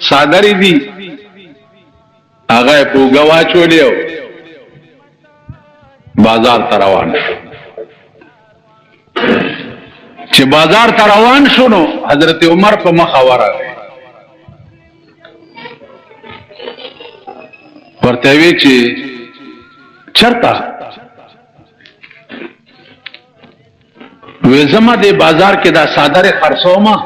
صادری دی هغه پوګه واچولیو بازار ته روان شو چې بازار ته روان شو نو حضرت عمر په مخ ورغی ورته وی چې چرته وې زما د بازار کې دا صادره خرڅومه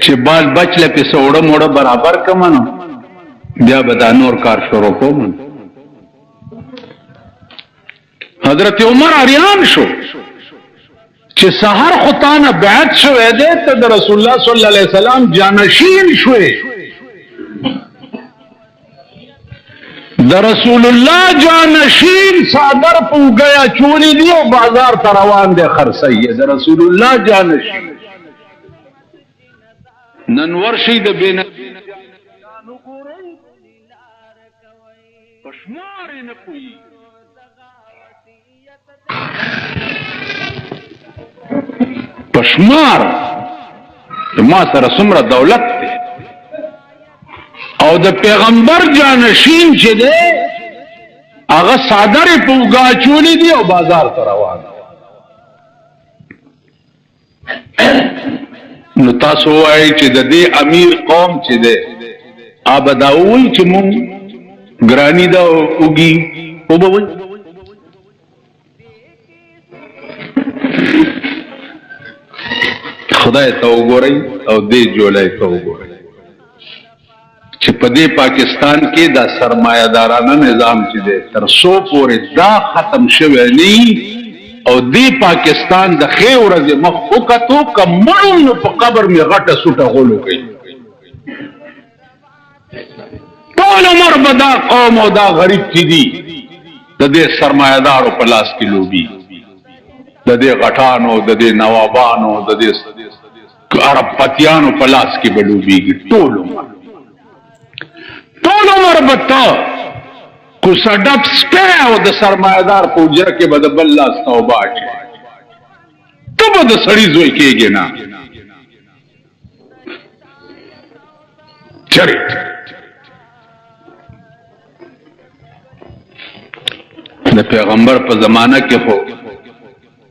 چې بال بچ لکه سوړه موړه برابر کمنو بیا به دا نور کار شروع کوم حضرت عمر اریان شو چې سحر خطانه بیعت شوه دې ته د رسول الله صلی الله علیه وسلم جانشین شوه د رسول الله جانشین صادر پوګیا چوری دی او بازار ته روان دی خرڅي د رسول الله جانشین نن ورشي د بین پشمار نه کوي پشمار ما سره څومره دولت دی او د پیغمبر جانشین چې دی هغه صادر پوګا چولی دی او بازار ته روان نو تاسو وایي چې د دې امیر قوم چې دی آبداوي چې مونږ ګرانی دا اوږي او به وایي خدای ته وګورئ او دې جولای ته وګورئ چې په دې پاکستان کې دا سرمایه‌دارانه نظام چې دی تر څو پورې دا ختم شوی نه او دې پاکستان د ښې ورځې مخ وکتو که مړ نو په قبر مې غټه سوټه غولو کوي ټول عمر به دا قوم او دا غریب چې دي د دې سرمایه‌دارو په لاس کې لوبي د دې غټانو د دې نوابانو د دې عرب پتیانو په لاس کې به لوبېږي ټول عمر به ته کوڅه ډب سپی او د سرمایه‌دار په حجره کې به د بل لاس توبه اچي ته به د سړي زوی کېږې نه چرې د پیغمبر په زمانه کې خو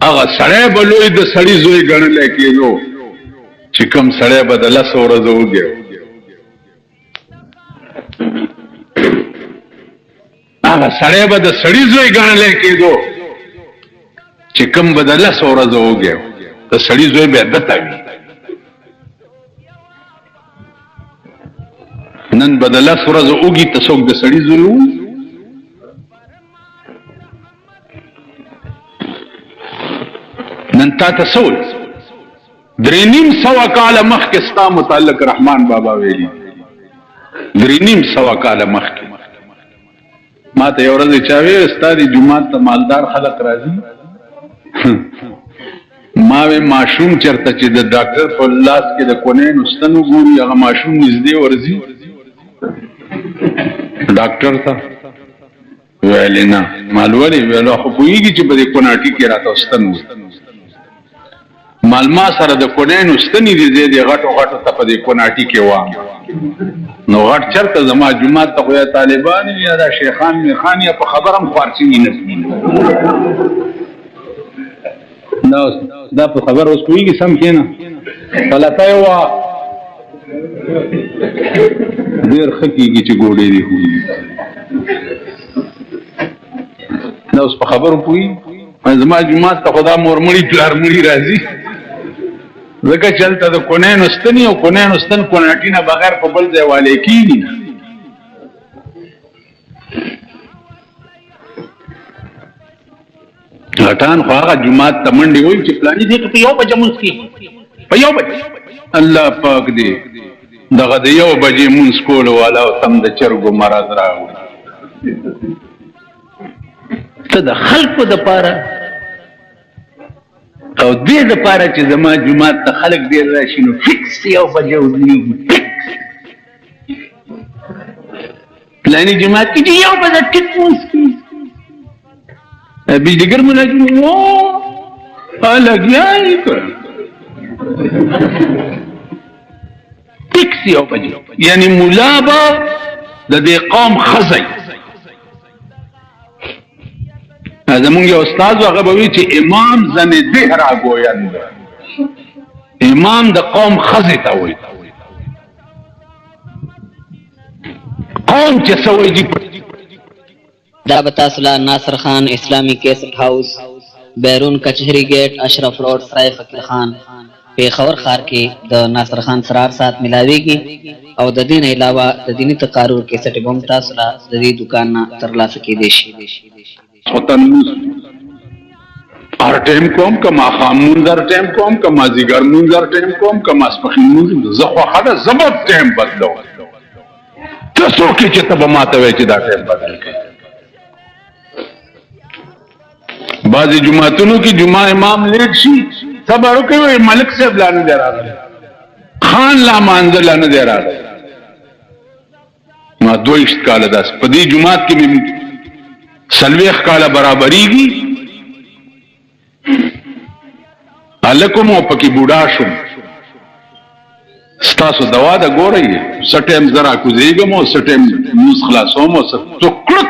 هغه سړی به لوی د سړي زوی ګڼلی کېدو چې کوم سړی به د 10 ورځو وږی هغه سړی به د سړي زوی ګڼلی کېدو چې کوم به د 10 ورځو وږی د سړي زوی به عدته وي نن به د 10 ورځو وږي ته څوک د سړي زوی و نن تا ته سول 350 کاله مخکې ستا متعلق رحمان بابا ویلي 350 کاله مخکې ما ته یو ورځ چا وی ستا د جومات ته مالدار خلک راځي ما وی ماشوم چرته چې د ډاکټر په لاس کې د کونین وستنو ګوري هغه ماشوم نږدې ورځي ډاکټر ته ویل نه مالوري ویل خو پوهیږي چې په دې کوناټي کې راته وستنو مالما سره د کونین وستنې دي د غټو غټو ته په دې کوناټي کې وام نو غټ چرته زما جمعات ته خو یا طالبان یا دا شیخان میخان یا په خبرم خوارچي نه نو دا په خبر اوس کوي سم کېنه غلطه وا ډېر خکېږي چې ګوډې دي نو اوس په خبرو کوي زما جمعات ته خدا مورمړي پلار مړي راځي ځکه چلته د کونین وستنې او کونین وستن کوناټي نه بغیر په بل ځای والې کېږي نه غټان خو هغه جومات ته منډې وایي چې پلاني دی که په 1 بجه مونځ کېږي په 1 بجه الله پاک دی دغه د 1 بجې مونځ کولو والا او تم د چرګو مرض راوړي ته د خلکو دپاره او دې دپاره چې زما جومات ته خلک ډېر راشي نو فکس 1 بجه ودرېږي فکس پلاني جومات کې چې 1 بجه ټیک مونځ کېږي بجلیګر مو لګي وو لګیا یې کړ ټیکس فکس 1 بجې یعنی مولا به د دې قوم خزي زمونږ یو استاد هغه به وی چې امام زنه ده را ګویند امام د قوم خزي ته وایي قوم چې سوي دي دا بتاسلا ناصر خان اسلامی کیسٹ ہاؤس بیرون کچہری گیٹ اشرف روڈ سرائے فقیر خان پیښور ښار کې د ناصر خان سرار سات ملاويږي او د دې نه علاوه د دینی تقاریر کیسټ هم تاسو لا د دې دکان نه ترلاسه کېدای شي هر ټیم کوم کما خامون در ټیم کوم کما زیګر مون در ټیم کوم کما سپخین مون زه خو خدا زبر ټیم بدلو تاسو کې چې تب ماته وای چې دا ټیم بدل کړي بعضی جمعتونو کی جمعہ امام لیٹ شي صبر وکوي ملک صاحب لاندې راغلی خان لا مانځل لاندې راغلی ما 2 کال داس په دې جمعات کې مې سلويخ کال برابرېږي الکم او پکې بوډا شوم ستاسو دوا دا ګورئ سټیم زرا کوزیګم او سټیم موس خلاصوم او ټوکړک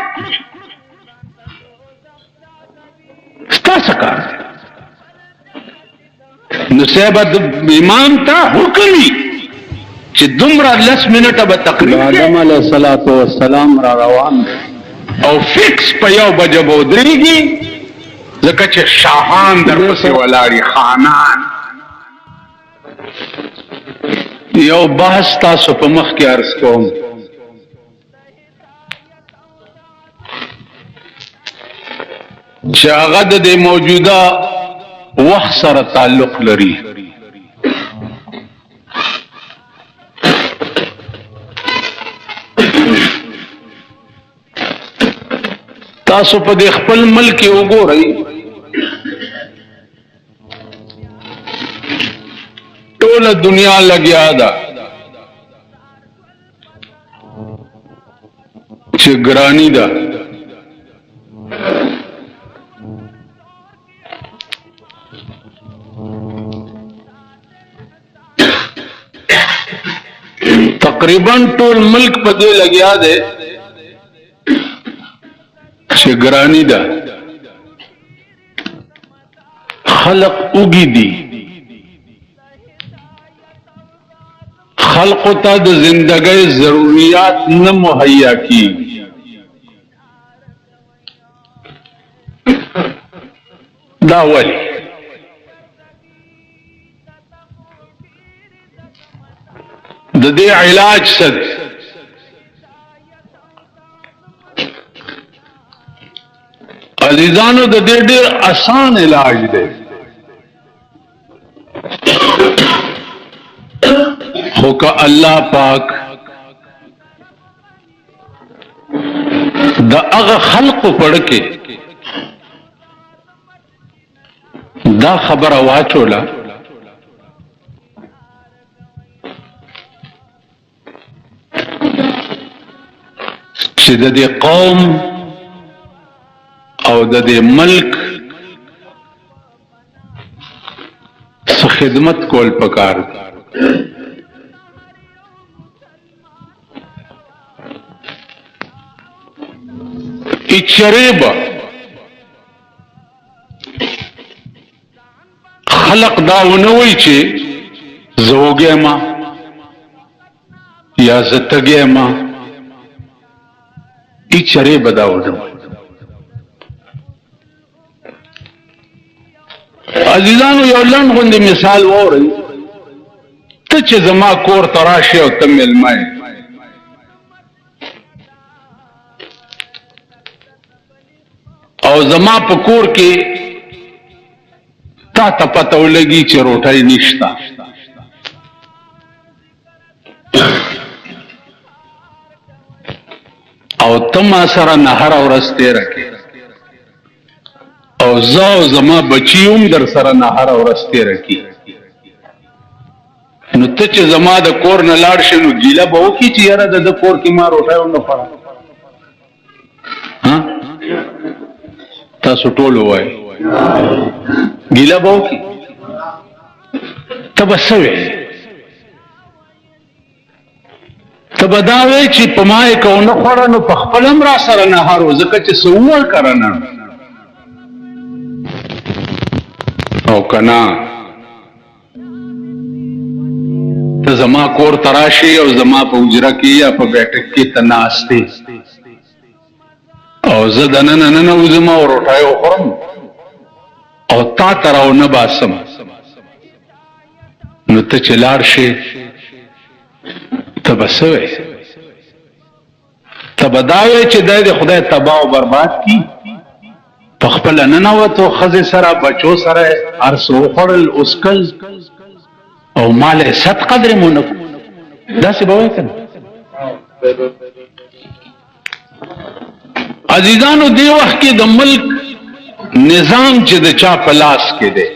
ستاسو کار نو صاحب امام ته حکمي چې دومره 10 منټه به تقریر آدم علیه السلام را روان او فکس په 1 بجه به ودرېږي ځکه چې شاهان درپسې ولاړي خانان یو بحث تاسو په مخ کې عرض کوم چې هغه د موجوده وخت سره تعلق لري تاسو په د خپل ملک وګورئ ټول دنیا لګیا ده چې ګرانی ده تقریبا ټول ملک په دې لګیا دی چې ګرانی ده خلق اوږي دي خلق ته د زندګۍ ضرورت نه مهیا کی دا ولی د دې علاج څه عزیزانو د دې ډېر آسان علاج دی خو که الله پاک د هغه خلق پړ کې دا خبره واچوله چې د دې قوم او د دې ملک څخه خدمت کول پکار اچریبا خلق داونه وی چې زوګه ما یا زتګه ما اچریبا داونه عزیزانو یو لن غوندې مثال ووري ته چې زما کور تراشه او تمل مای او زما په کور کې تا ته پته ولګي چې روټۍ نشته او ته ما سره نهر ورځ تېره کې او زه او زما بچي هم در سره نهر ورځ تېره کې نو ته چې زما د کور نه لاړ شې نو ګیله به وکړي چې یاره د ده کور کې ما روټۍ ونه خوړه تاسو ټول وای ګیله به وکړي ته به څه وایې ته به دا وایې چې په ما یې که ونه خوړه نو په خپل هم را سره نهار و ځکه چې څه وکړه نه او که نه ته زما کور ته راشې او زما په حجره کې یا په بیټک کې ته ناستې او زه دننه ننوځم او روټۍ وخورم او تا ته راونه باسم نو ته چې لاړ شې ته به څه وایې ته به دا وایې چې دی د خدای تباه او برباد کي په خپله ننوتو ښځې سره بچو سره هر څه وخوړل اسکل او مال یې صد قدرې مو نه کړو داسې به وایې که نه عزیزانو دې وخت کې د ملک نظام چې د چا په لاس کې دی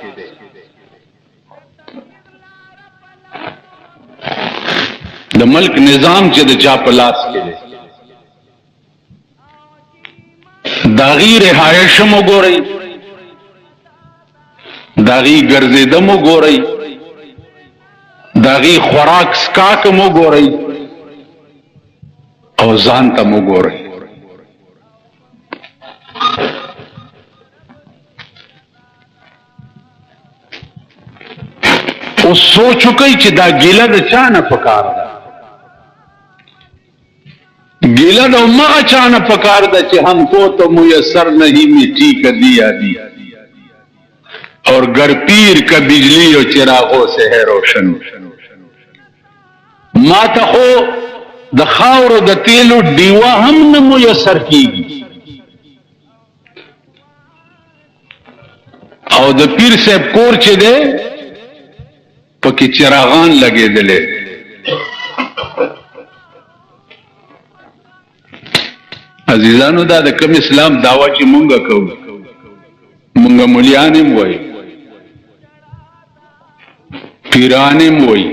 د ملک نظام چې د چا په لاس کې دی داغي رهایش مو ګورئ داغي ګرځېده مو ګورئ داغي خوراک سکاک مو ګورئ او ځان ته مو ګورئ اوس سوچ وکئ چې دا ګیله د چا نه پکار ده گیلا دو مغا چانا پکار دا چه ہم کو تو میسر نہیں مٹی کا دیا دی اور گر پیر کا بجلی و چراغوں سے ہے روشن ما تا خو د خاور و د تیلو دیوا هم نه میسر کیږي او د پیر صاحب کور چې ده پکې چراغان لګېدلې عزیزانو دا د کوم اسلام دعوا چې مونږه کوو مونږه مليان هم وایي پیران هم وایي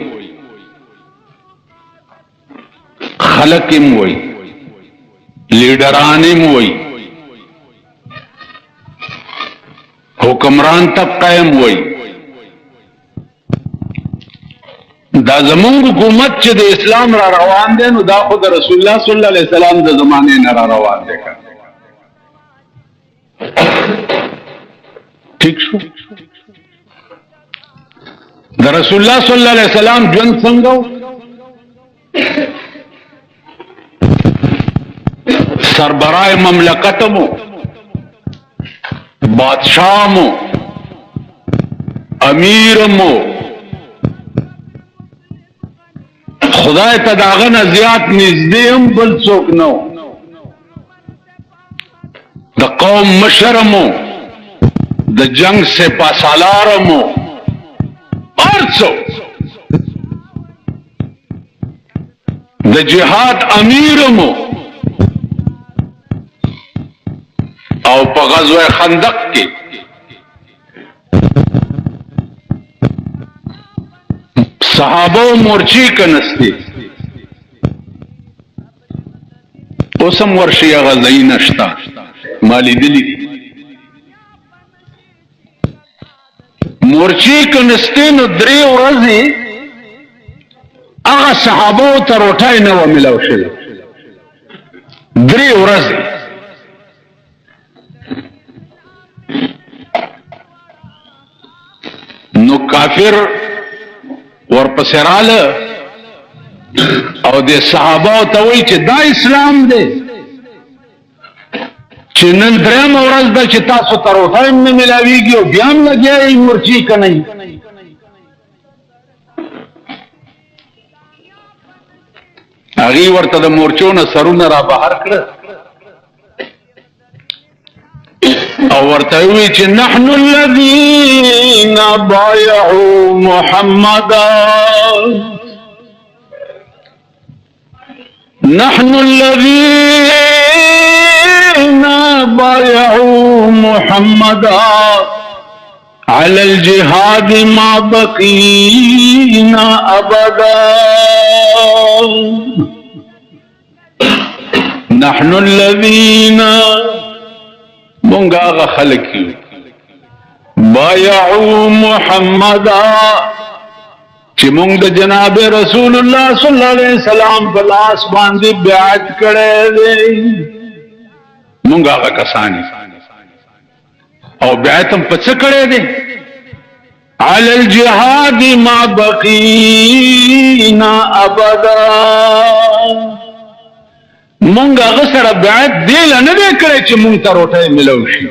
خلق هم وایي لیډران هم وایي حکمران طبقه هم وایي دا زمون حکومت چې د اسلام را روان دی نو دا خو د رسول الله صلی الله علیه وسلم د زمانه نه را روان دی ٹھیک شو د رسول الله صلی الله علیه وسلم ژوند څنګه سربرای مملکت مو بادشاہ مو امیر مو خدای ته داغه نه زیات نږدې هم بل څوک نه د قوم مشر مو د جنگ سپاه سالار مو هر څوک د جهاد امیر مو او په غزوه خندق کې صحابه مورچی کنستی اوسم ورشی غزائی نشتا مالی دلی مورچی کنستی نو دری ورزی اغا صحابه تا روٹای نو ملاو شد دری ورزی نو کافر ورپسراله او د صحابه ته وایي چې دا اسلام دی چې نن درېم ورځ ده چې تاسو ته روټۍ هم نه میلاویږي او بیا هم لګیا یې مورچې کنئ هغې ورته د مورچو نه سرونه را بهر کړه او ورته وی چې نحن الذين بايعوا محمدا نحن الذين بايعوا محمدا على الجهاد ما بقينا ابدا نحن الذين مونږ هغه خلک یو بایعوا محمدا چې مونږ د جناب رسول الله صلی الله علیه وسلم په لاس باندې بیعت کړی دی مونږ هغه کسان او بیعت هم په څه کړی دی علی الجهاد ما بقینا ابدا مونږ هغه سره بیعت دی نه دی کړی چې مونږ ته روټۍ ملو شي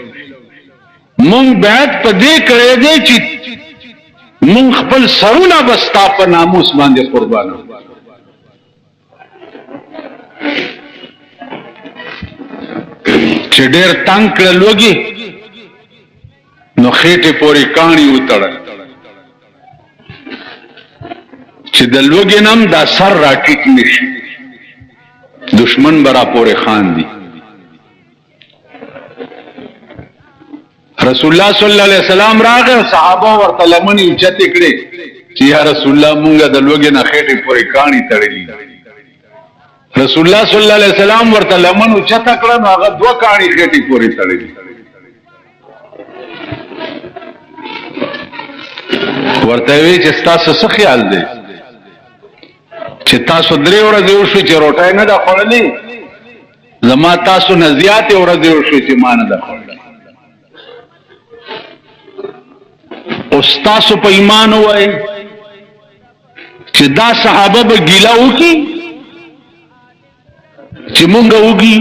مونږ بیعت په دې کړی دی چې مونږ خپل سرونه بستا په ناموس باندې قربانو چې ډېر تنگ کړل وږي نو خېټې پورې کاڼي وتړل چې د لوږې نم دا سر راټیټ نشي دشمن برا پورې خاندي رسول الله صلی الله علیه وسلم راغی صحابه ورته لمنې اوچتې کړې چې یا رسول الله مونږ د لوږې نه خېټې پورې کاڼي تړلي رسول الله صلی الله علیه وسلم ورته لمن اوچته کړه نو هغه دوه کاڼي خېټې پورې تړلي ورته وی چې تاسو څه خیال دی چې تاسو درې ورځې وشو چې روټۍ نه ده خوړلې زما تاسو نه زیاتې ورځې وشو چې ما نه ده خوړلې اوس تاسو په ایمان وای چې دا صحابه به ګیله وکړي چې مونږ وږي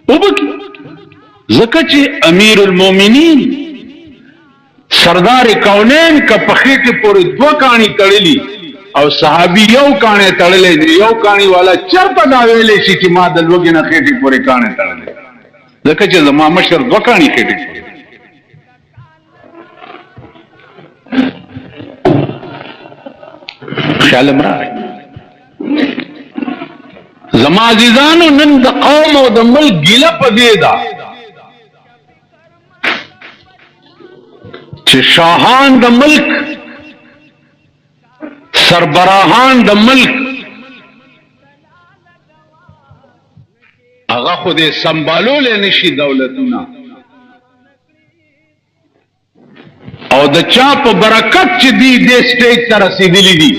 وبکي ځکه چې امیر المؤمنین سردار کونین که په خېټې پورې دوه کاڼي تړلي او صحابي یو کاڼی تړلی دی یو کاڼي والا چېرته دا ویلی شي چې ما د لوږې نه خېټې پورې کاڼی تړلی ځکه چې زما مشر دوه کاڼي خېټې پورې خیال راغی زما عزیزانو نن د قوم او د ملک ګیله په دې ده چې شاهان د ملک سربراهان د ملک هغه خو دې سنبالولی نشي دولتونه او د چا په برکت چې دی دې سټیج ته رسېدلي دي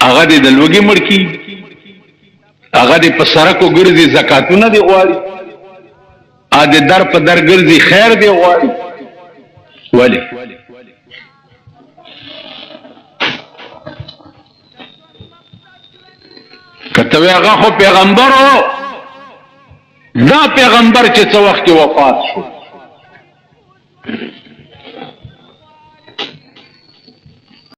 هغه دې د لوږې مړ کي هغه دې په سړکو ګرځي زکاتونه دې غواړي ا دې در په در ګرځي خیر دې غواړي ولې کته هغه خو پیغمبر دا پیغمبر چې څو وخت وفات شو